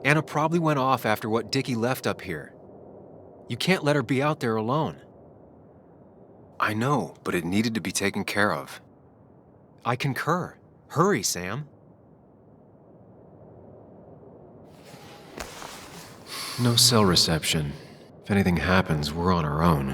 Anna probably went off after what Dickie left up here. You can't let her be out there alone. I know, but it needed to be taken care of. I concur. Hurry, Sam. No cell reception. If anything happens, we're on our own.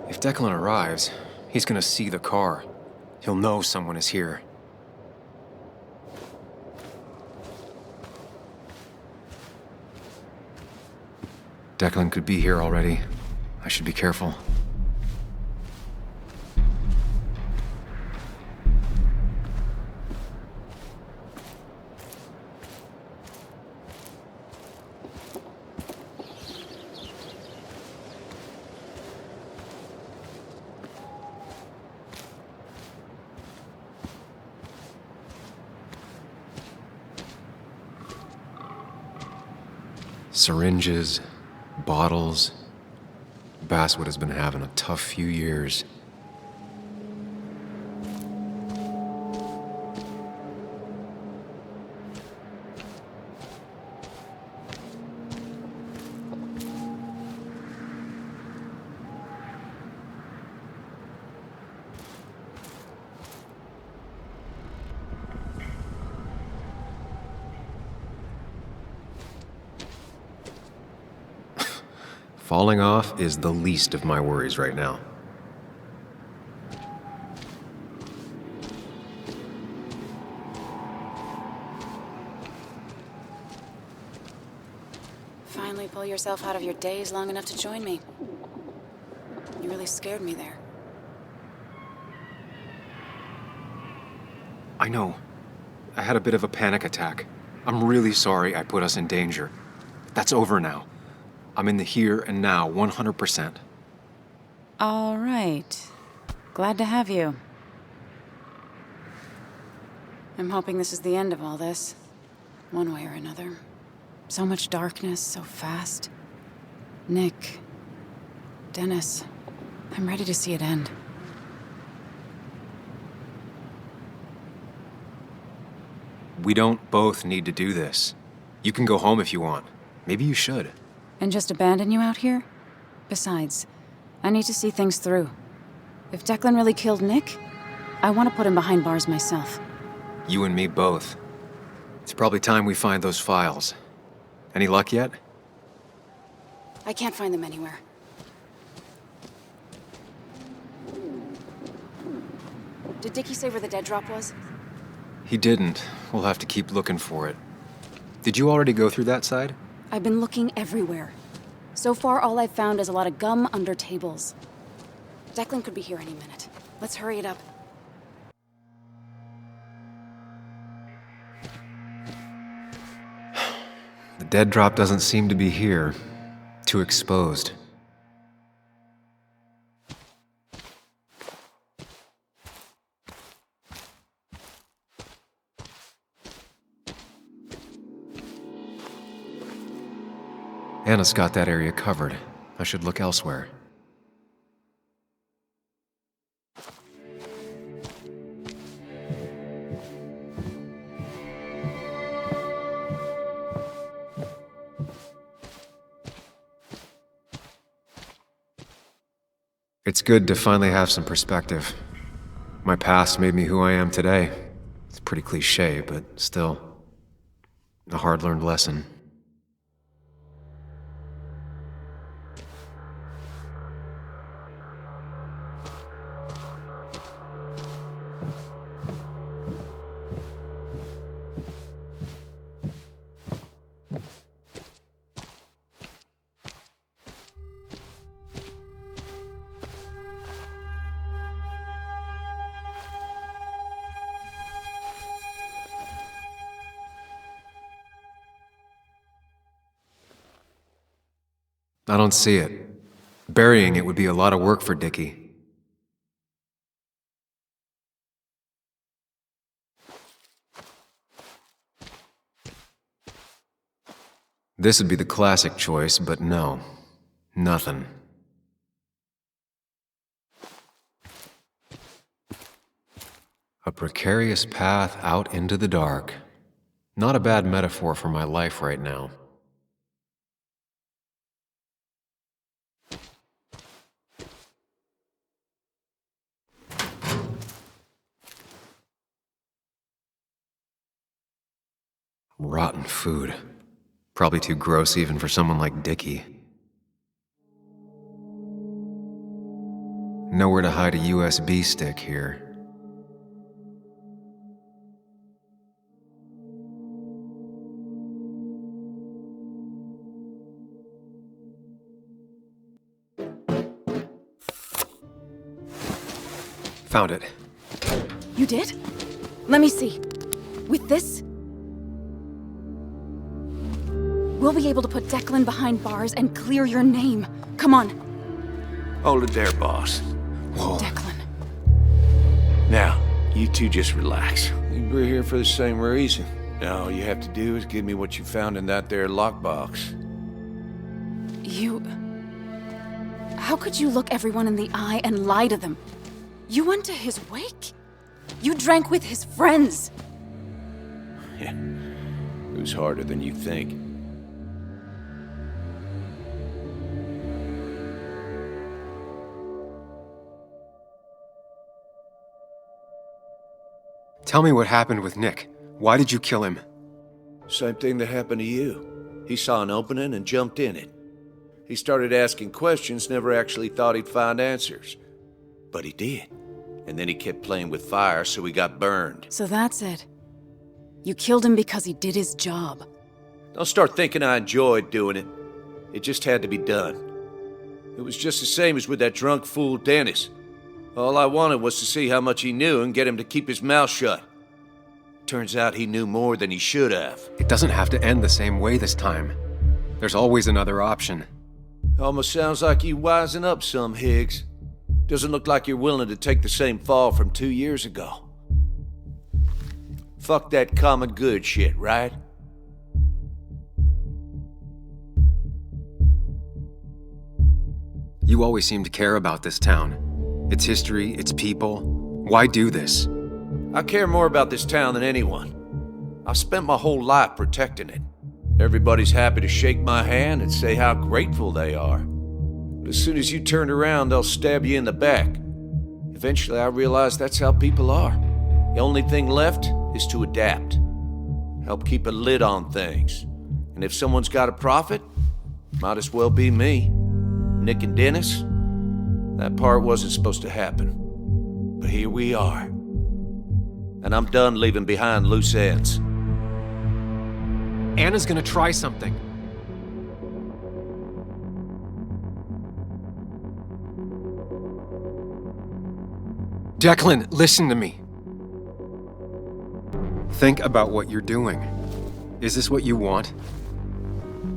If Declan arrives, he's gonna see the car. He'll know someone is here. Declan could be here already. I should be careful. Syringes, bottles. Basswood has been having a tough few years. Falling off is the least of my worries right now. Finally pull yourself out of your daze long enough to join me. You really scared me there. I know. I had a bit of a panic attack. I'm really sorry I put us in danger. That's over now. I'm in the here and now, 100%. All right. Glad to have you. I'm hoping this is the end of all this, one way or another. So much darkness, so fast. Nick, Dennis, I'm ready to see it end. We don't both need to do this. You can go home if you want. Maybe you should. And just abandon you out here? Besides, I need to see things through. If Declan really killed Nick, I want to put him behind bars myself. You and me both. It's probably time we find those files. Any luck yet? I can't find them anywhere. Did Dickie say where the dead drop was? He didn't. We'll have to keep looking for it. Did you already go through that side? I've been looking everywhere. So far, all I've found is a lot of gum under tables. Declan could be here any minute. Let's hurry it up. The dead drop doesn't seem to be here. Too exposed. Anna's got that area covered. I should look elsewhere. It's good to finally have some perspective. My past made me who I am today. It's pretty cliché, but still, a hard-learned lesson. I don't see it. Burying it would be a lot of work for Dickie. This would be the classic choice, but no. Nothing. A precarious path out into the dark. Not a bad metaphor for my life right now. Rotten food. Probably too gross even for someone like Dickie. Nowhere to hide a USB stick here. Found it. You did? Let me see. With this, we'll be able to put Declan behind bars and clear your name. Come on. Hold it there, boss. Whoa. Declan. Now, you two just relax. We're here for the same reason. Now, all you have to do is give me what you found in that there lockbox. You... How could you look everyone in the eye and lie to them? You went to his wake? You drank with his friends. Yeah, it was harder than you think. Tell me what happened with Nick. Why did you kill him? Same thing that happened to you. He saw an opening and jumped in it. He started asking questions, never actually thought he'd find answers. But he did. And then he kept playing with fire, so he got burned. So that's it. You killed him because he did his job. Don't start thinking I enjoyed doing it. It just had to be done. It was just the same as with that drunk fool Dennis. All I wanted was to see how much he knew and get him to keep his mouth shut. Turns out he knew more than he should have. It doesn't have to end the same way this time. There's always another option. Almost sounds like you wising up some, Higgs. Doesn't look like you're willing to take the same fall from 2 years ago. Fuck that common good shit, right? You always seem to care about this town. Its history, its people. Why do this? I care more about this town than anyone. I've spent my whole life protecting it. Everybody's happy to shake my hand and say how grateful they are. But as soon as you turn around, they'll stab you in the back. Eventually, I realized that's how people are. The only thing left is to adapt. Help keep a lid on things. And if someone's got a profit, might as well be me. Nick and Dennis, that part wasn't supposed to happen. But here we are. And I'm done leaving behind loose ends. Anna's gonna try something. Declan, listen to me. Think about what you're doing. Is this what you want?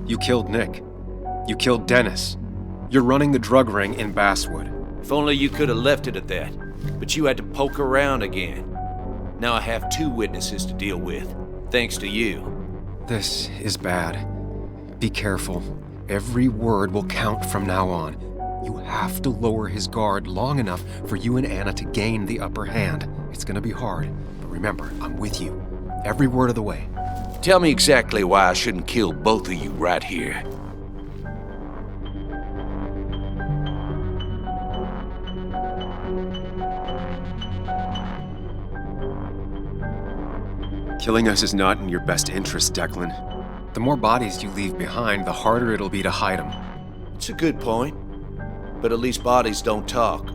You killed Nick. You killed Dennis. You're running the drug ring in Basswood. If only you could have left it at that. But you had to poke around again. Now I have 2 witnesses to deal with, thanks to you. This is bad. Be careful. Every word will count from now on. You have to lower his guard long enough for you and Anna to gain the upper hand. It's gonna be hard, but remember, I'm with you. Every word of the way. Tell me exactly why I shouldn't kill both of you right here. Killing us is not in your best interest, Declan. The more bodies you leave behind, the harder it'll be to hide them. It's a good point, but at least bodies don't talk.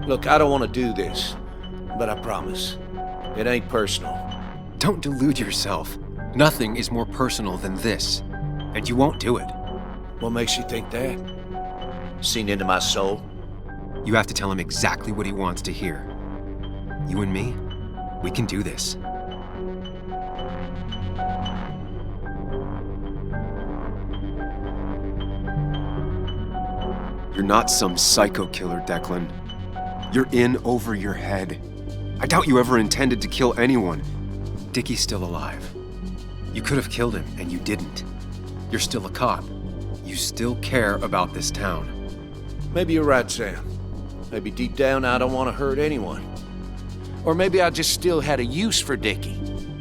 Look, I don't want to do this, but I promise, it ain't personal. Don't delude yourself. Nothing is more personal than this, and you won't do it. What makes you think that? Seen into my soul? You have to tell him exactly what he wants to hear. You and me, we can do this. You're not some psycho killer, Declan. You're in over your head. I doubt you ever intended to kill anyone. Dickie's still alive. You could have killed him, and you didn't. You're still a cop. You still care about this town. Maybe you're right, Sam. Maybe deep down I don't want to hurt anyone. Or maybe I just still had a use for Dickie,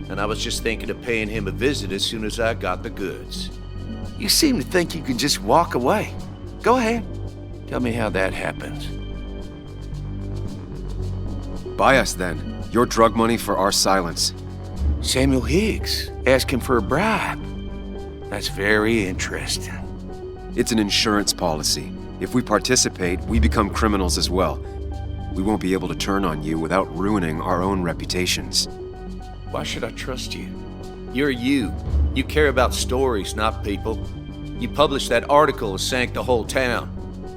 and I was just thinking of paying him a visit as soon as I got the goods. You seem to think you can just walk away. Go ahead. Tell me how that happens. Buy us then. Your drug money for our silence. Samuel Higgs asking for a bribe. That's very interesting. It's an insurance policy. If we participate, we become criminals as well. We won't be able to turn on you without ruining our own reputations. Why should I trust you? You're you. You care about stories, not people. You published that article that sank the whole town,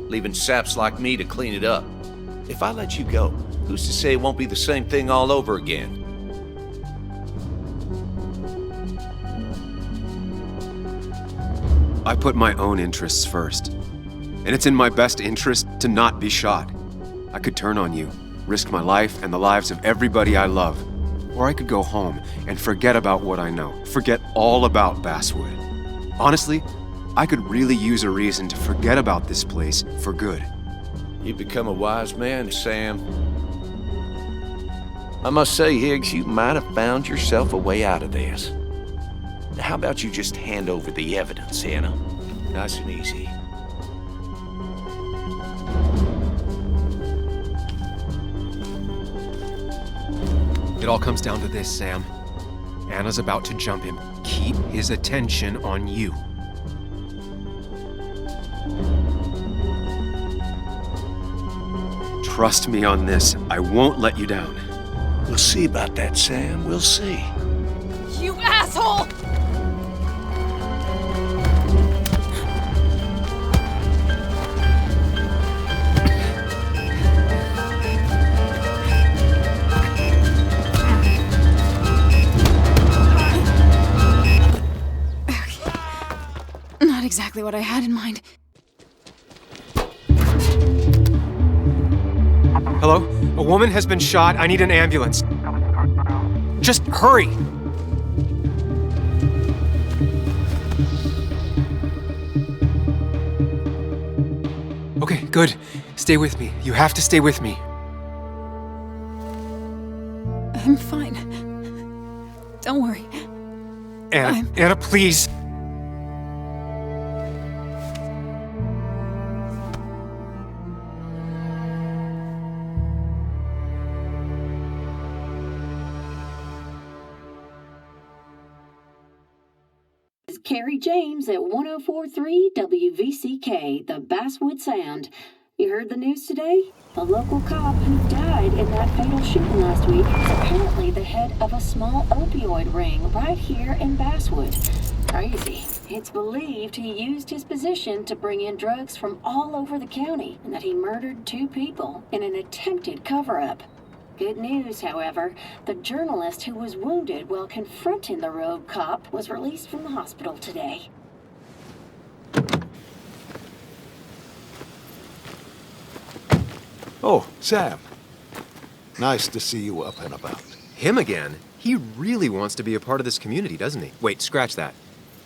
leaving saps like me to clean it up. If I let you go, who's to say it won't be the same thing all over again? I put my own interests first. And it's in my best interest to not be shot. I could turn on you, risk my life and the lives of everybody I love. Or I could go home and forget about what I know, forget all about Basswood. Honestly, I could really use a reason to forget about this place for good. You've become a wise man, Sam. I must say, Higgs, you might have found yourself a way out of this. How about you just hand over the evidence, Anna? Nice and easy. It all comes down to this, Sam. Anna's about to jump him. Keep his attention on you. Trust me on this. I won't let you down. We'll see about that, Sam. We'll see. You asshole! Not exactly what I had in mind. Hello? A woman has been shot. I need an ambulance. Just hurry! Okay, good. Stay with me. You have to stay with me. I'm fine. Don't worry. Anna, Anna, please. Carrie James at 104.3 WVCK, the Basswood Sound. You heard the news today? The local cop who died in that fatal shooting last week is apparently the head of a small opioid ring right here in Basswood. Crazy. It's believed he used his position to bring in drugs from all over the county and that he murdered 2 people in an attempted cover-up. Good news, however, the journalist who was wounded while confronting the rogue cop was released from the hospital today. Oh, Sam. Nice to see you up and about. Him again? He really wants to be a part of this community, doesn't he? Wait, scratch that.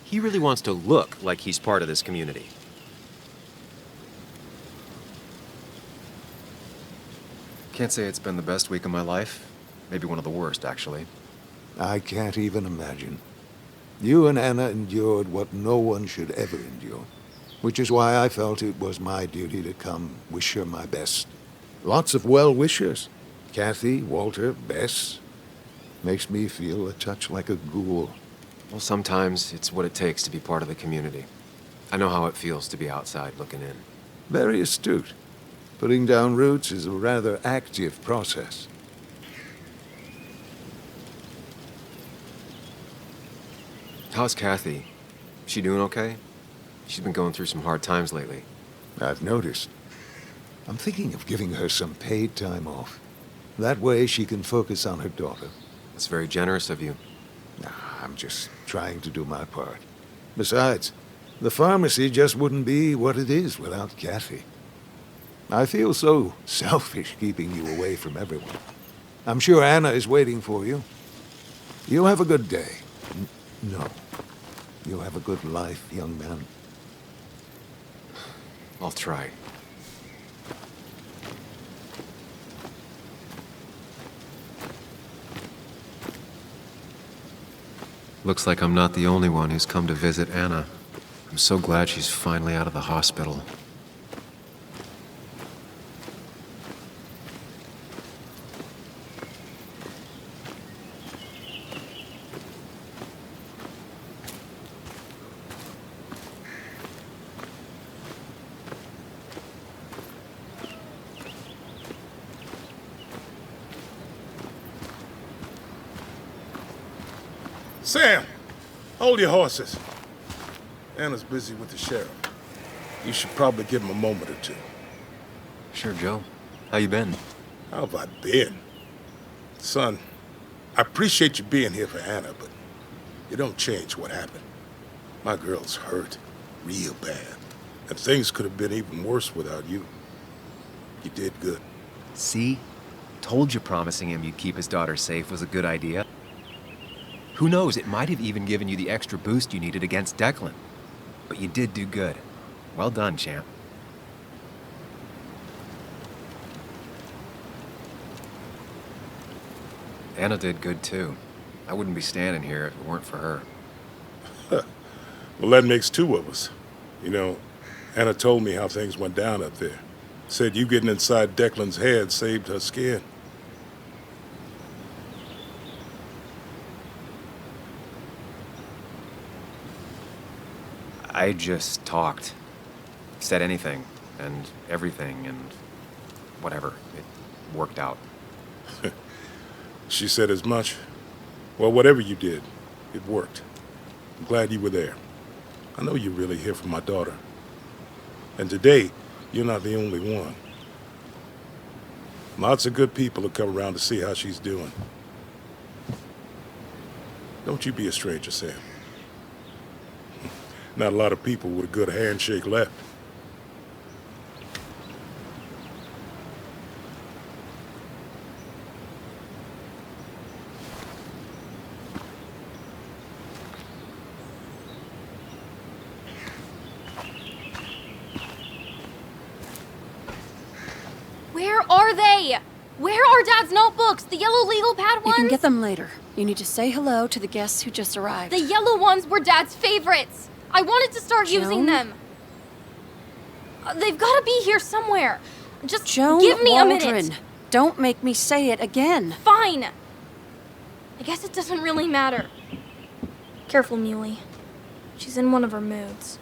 He really wants to look like he's part of this community. Can't say it's been the best week of my life. Maybe one of the worst, actually. I can't even imagine. You and Anna endured what no one should ever endure, which is why I felt it was my duty to come wish her my best. Lots of well-wishers. Kathy, Walter, Bess. Makes me feel a touch like a ghoul. Well, sometimes it's what it takes to be part of the community. I know how it feels to be outside looking in. Very astute. Putting down roots is a rather active process. How's Kathy? She doing okay? She's been going through some hard times lately. I've noticed. I'm thinking of giving her some paid time off. That way she can focus on her daughter. That's very generous of you. Nah, I'm just trying to do my part. Besides, the pharmacy just wouldn't be what it is without Kathy. I feel so selfish keeping you away from everyone. I'm sure Anna is waiting for you. You have a good day. No. You'll have a good life, young man. I'll try. Looks like I'm not the only one who's come to visit Anna. I'm so glad she's finally out of the hospital. Sam, hold your horses. Anna's busy with the sheriff. You should probably give him a moment or two. Sure, Joe. How you been? How have I been? Son, I appreciate you being here for Anna, but you don't change what happened. My girl's hurt, real bad. And things could have been even worse without you. You did good. See? Told you promising him you'd keep his daughter safe was a good idea. Who knows, it might have even given you the extra boost you needed against Declan. But you did do good. Well done, champ. Anna did good too. I wouldn't be standing here if it weren't for her. Well, that makes two of us. You know, Anna told me how things went down up there. Said you getting inside Declan's head saved her skin. I just talked. Said anything, and everything, and whatever. It worked out. She said as much. Well, whatever you did, it worked. I'm glad you were there. I know you're really here for my daughter. And today, you're not the only one. Lots of good people have come around to see how she's doing. Don't you be a stranger, Sam. Not a lot of people with a good handshake left. Where are they? Where are Dad's notebooks? The yellow legal pad ones? You can get them later. You need to say hello to the guests who just arrived. The yellow ones were Dad's favorites. I wanted to start using Joan? them. They've got to be here somewhere. Just Joan give me Waldron. a minute. Don't make me say it again. Fine. I guess it doesn't really matter. Careful, Muley. She's in one of her moods.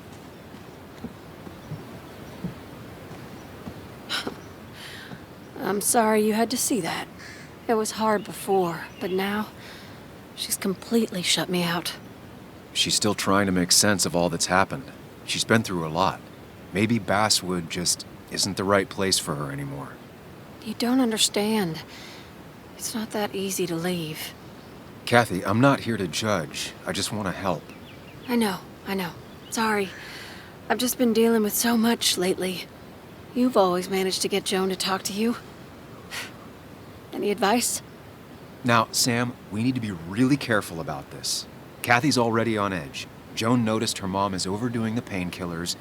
I'm sorry you had to see that. It was hard before, but now she's completely shut me out. She's still trying to make sense of all that's happened. She's been through a lot. Maybe Basswood just isn't the right place for her anymore. You don't understand. It's not that easy to leave. Kathy, I'm not here to judge. I just want to help. I know. Sorry. I've just been dealing with so much lately. You've always managed to get Joan to talk to you. Any advice? Now, Sam, we need to be really careful about this. Kathy's already on edge. Joan noticed her mom is overdoing the painkillers,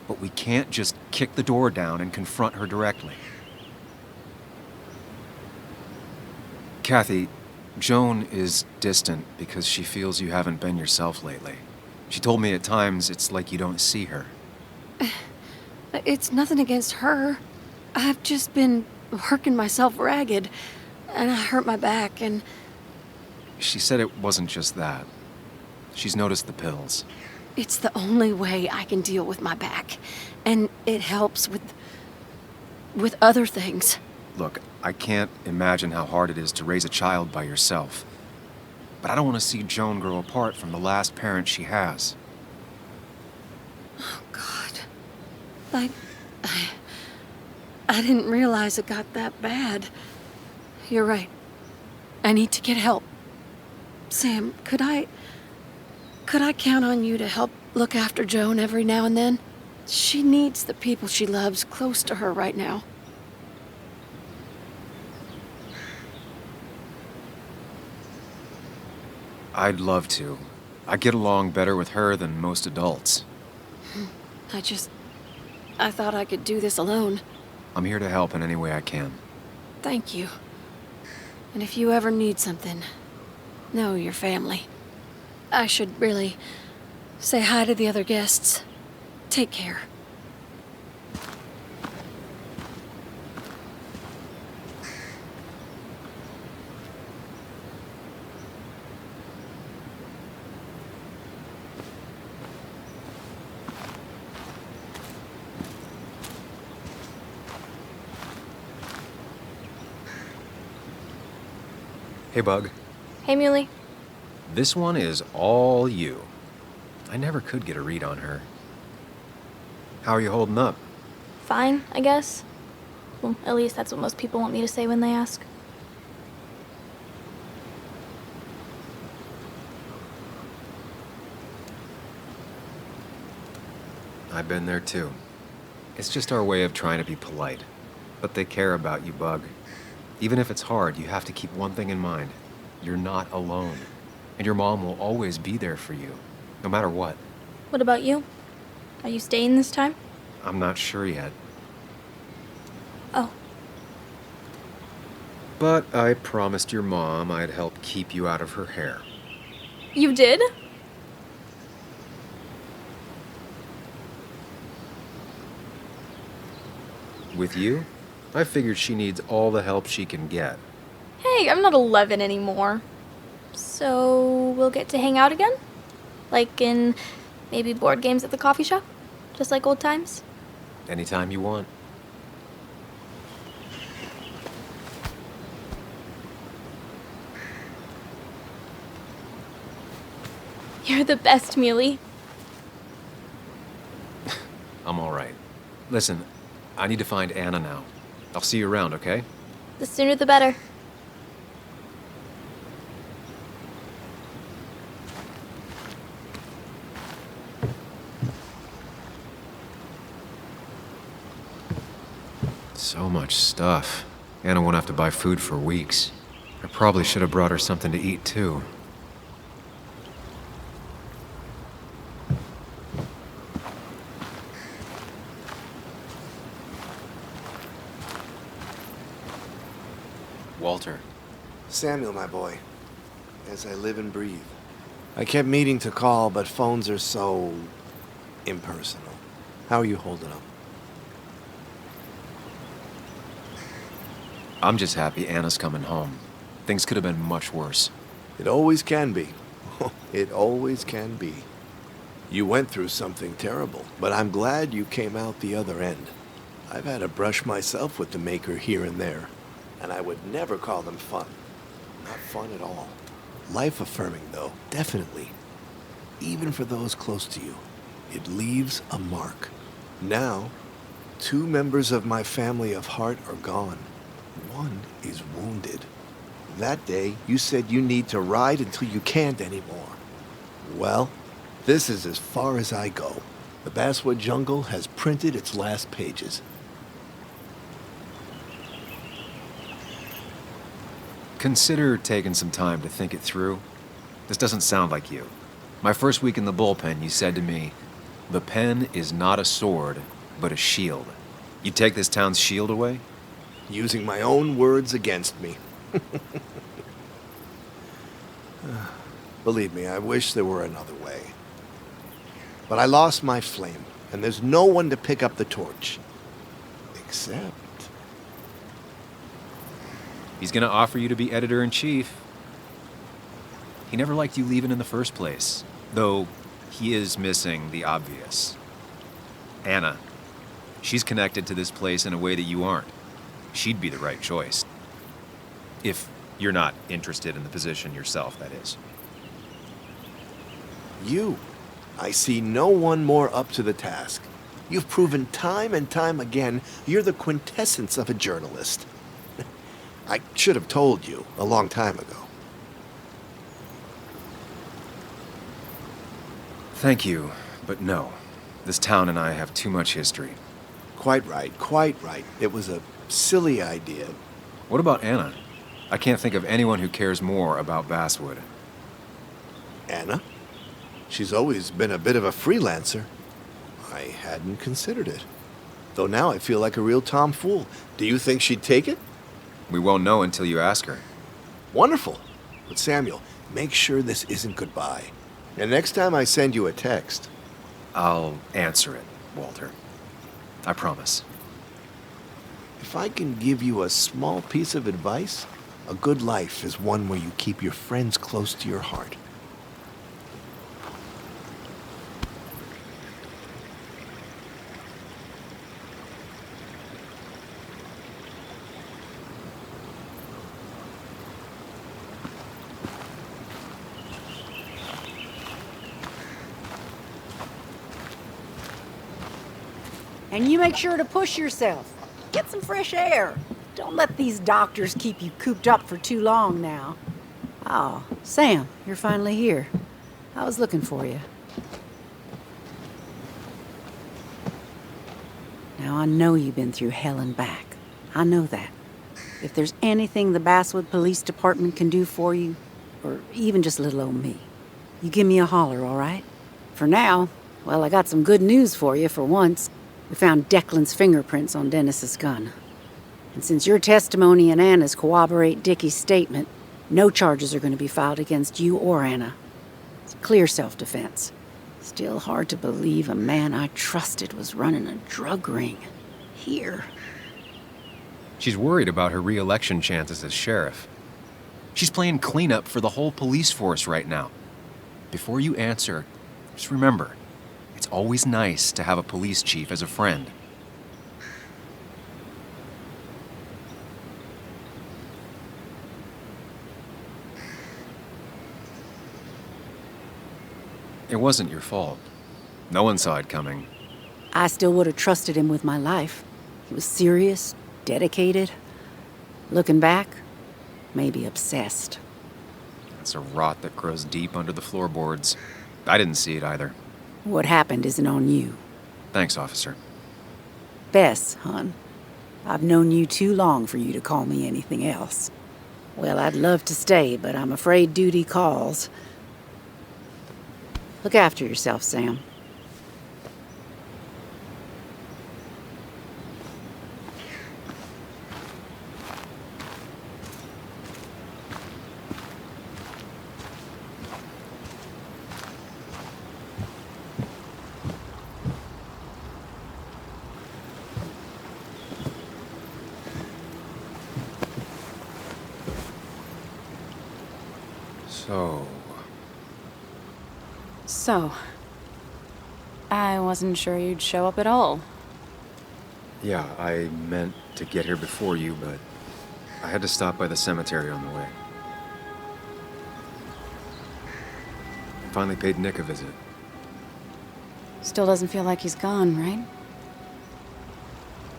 but we can't just kick the door down and confront her directly. Kathy, Joan is distant because she feels you haven't been yourself lately. She told me at times it's like you don't see her. It's nothing against her. I've just been working myself ragged, and I hurt my back, and... She said it wasn't just that. She's noticed the pills. It's the only way I can deal with my back, and it helps with other things. Look, I can't imagine how hard it is to raise a child by yourself. But I don't want to see Joan grow apart from the last parent she has. Oh, God. I didn't realize it got that bad. You're right. I need to get help. Sam, could I count on you to help look after Joan every now and then? She needs the people she loves close to her right now. I'd love to, I get along better with her than most adults. I thought I could do this alone. I'm here to help in any way I can. Thank you. And if you ever need something, know your family. I should really say hi to the other guests. Take care. Hey, Bug. Hey, Muley. This one is all you. I never could get a read on her. How are you holding up? Fine, I guess. Well, at least that's what most people want me to say when they ask. I've been there too. It's just our way of trying to be polite. But they care about you, Bug. Even if it's hard, you have to keep one thing in mind. You're not alone. And your mom will always be there for you, no matter what. What about you? Are you staying this time? I'm not sure yet. Oh. But I promised your mom I'd help keep you out of her hair. You did? With you, I figured she needs all the help she can get. Hey, I'm not 11 anymore. So we'll get to hang out again? Like in maybe board games at the coffee shop? Just like old times? Anytime you want. You're the best, Muley. I'm all right. Listen, I need to find Anna now. I'll see you around, okay? The sooner the better. So much stuff. Anna won't have to buy food for weeks. I probably should have brought her something to eat, too. Walter. Samuel, my boy. As I live and breathe. I kept meaning to call, but phones are so impersonal. How are you holding up? I'm just happy Anna's coming home. Things could have been much worse. It always can be. It always can be. You went through something terrible, but I'm glad you came out the other end. I've had a brush myself with the Maker here and there, and I would never call them fun. Not fun at all. Life-affirming, though, definitely. Even for those close to you, it leaves a mark. Now, 2 members of my family of heart are gone. One is wounded. That day, you said you need to ride until you can't anymore. Well, this is as far as I go. The Basswood Jungle has printed its last pages. Consider taking some time to think it through. This doesn't sound like you. My first week in the bullpen, you said to me, "The pen is not a sword, but a shield." You take this town's shield away? Using my own words against me. Believe me, I wish there were another way. But I lost my flame, and there's no one to pick up the torch. Except... He's gonna offer you to be editor-in-chief. He never liked you leaving in the first place, though he is missing the obvious. Anna. She's connected to this place in a way that you aren't. She'd be the right choice. If you're not interested in the position yourself, that is. You. I see no one more up to the task. You've proven time and time again you're the quintessence of a journalist. I should have told you a long time ago. Thank you, but no. This town and I have too much history. Quite right, quite right. It was a silly idea. What about Anna? I can't think of anyone who cares more about Basswood. Anna? She's always been a bit of a freelancer. I hadn't considered it. Though now I feel like a real tomfool. Do you think she'd take it? We won't know until you ask her. Wonderful. But Samuel, make sure this isn't goodbye. And next time I send you a text, I'll answer it, Walter. I promise. if I can give you a small piece of advice, a good life is one where you keep your friends close to your heart. And you make sure to push yourself. Get some fresh air. Don't let these doctors keep you cooped up for too long now. Oh, Sam, you're finally here. I was looking for you. Now, I know you've been through hell and back. I know that. If there's anything the Basswood Police Department can do for you, or even just little old me, you give me a holler, all right? For now, well, I got some good news for you for once. We found Declan's fingerprints on Dennis's gun. And since your testimony and Anna's corroborate Dickie's statement, no charges are going to be filed against you or Anna. It's clear self-defense. Still hard to believe a man I trusted was running a drug ring. Here. She's worried about her re-election chances as sheriff. She's playing cleanup for the whole police force right now. Before you answer, just remember, it's always nice to have a police chief as a friend. It wasn't your fault. No one saw it coming. I still would have trusted him with my life. He was serious, dedicated. Looking back, maybe obsessed. It's a rot that grows deep under the floorboards. I didn't see it either. What happened isn't on you. Thanks, officer. Bess, hon. I've known you too long for you to call me anything else. Well, I'd love to stay, but I'm afraid duty calls. Look after yourself, Sam. So, I wasn't sure you'd show up at all. Yeah, I meant to get here before you, but I had to stop by the cemetery on the way. I finally paid Nick a visit. Still doesn't feel like he's gone, right?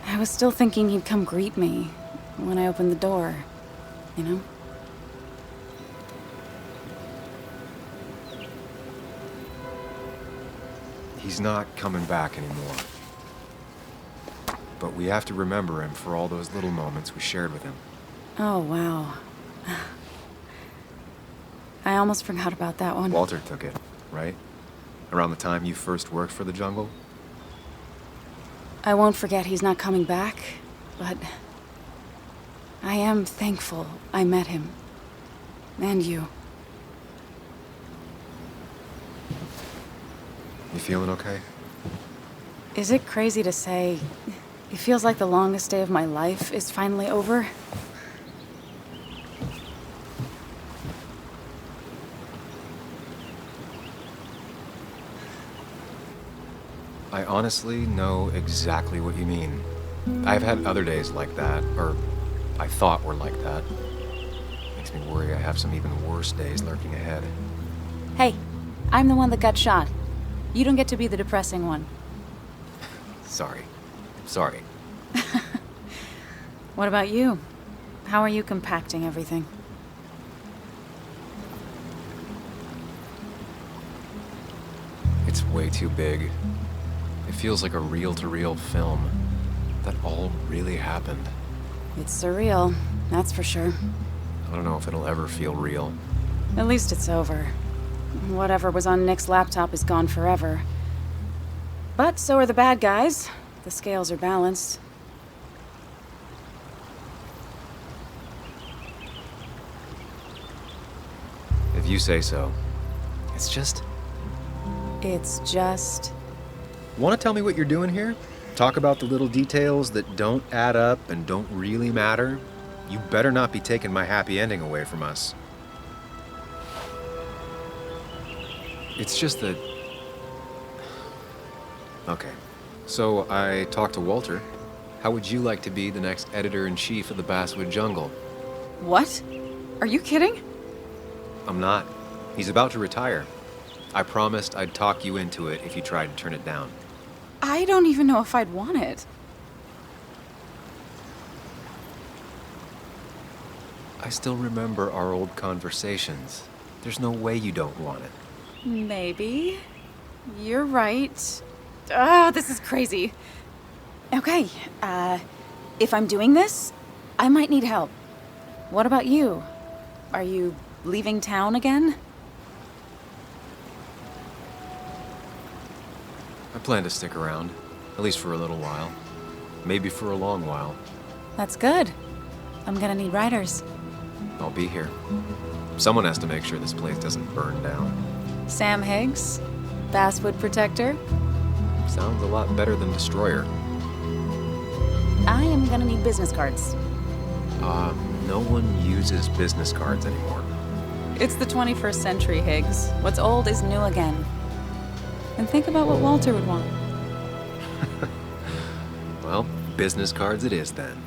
I was still thinking he'd come greet me when I opened the door, you know? He's not coming back anymore. But we have to remember him for all those little moments we shared with him. Oh, wow. I almost forgot about that one. Walter took it, right? Around the time you first worked for the Jungle? I won't forget he's not coming back, but I am thankful I met him. And you. You feeling okay? Is it crazy to say it feels like the longest day of my life is finally over? I honestly know exactly what you mean. I've had other days like that, or I thought were like that. Makes me worry I have some even worse days lurking ahead. Hey, I'm the one that got shot. You don't get to be the depressing one. Sorry. What about you? How are you compacting everything? It's way too big. It feels like a reel-to-reel film. That all really happened. It's surreal, that's for sure. I don't know if it'll ever feel real. At least it's over. Whatever was on Nick's laptop is gone forever. But so are the bad guys. The scales are balanced. If you say so. It's just... It's just... Want to tell me what you're doing here? Talk about the little details that don't add up and don't really matter? You better not be taking my happy ending away from us. It's just that... Okay. So I talked to Walter. How would you like to be the next editor-in-chief of the Basswood Jungle? What? Are you kidding? I'm not. He's about to retire. I promised I'd talk you into it if you tried to turn it down. I don't even know if I'd want it. I still remember our old conversations. There's no way you don't want it. Maybe. You're right. Oh, this is crazy. Okay, if I'm doing this, I might need help. What about you? Are you leaving town again? I plan to stick around, at least for a little while. Maybe for a long while. That's good. I'm gonna need writers. I'll be here. Someone has to make sure this place doesn't burn down. Sam Higgs, Basswood Protector. Sounds a lot better than Destroyer. I am gonna need business cards. No one uses business cards anymore. It's the 21st century, Higgs. What's old is new again. And think about what Walter would want. Well, business cards it is then.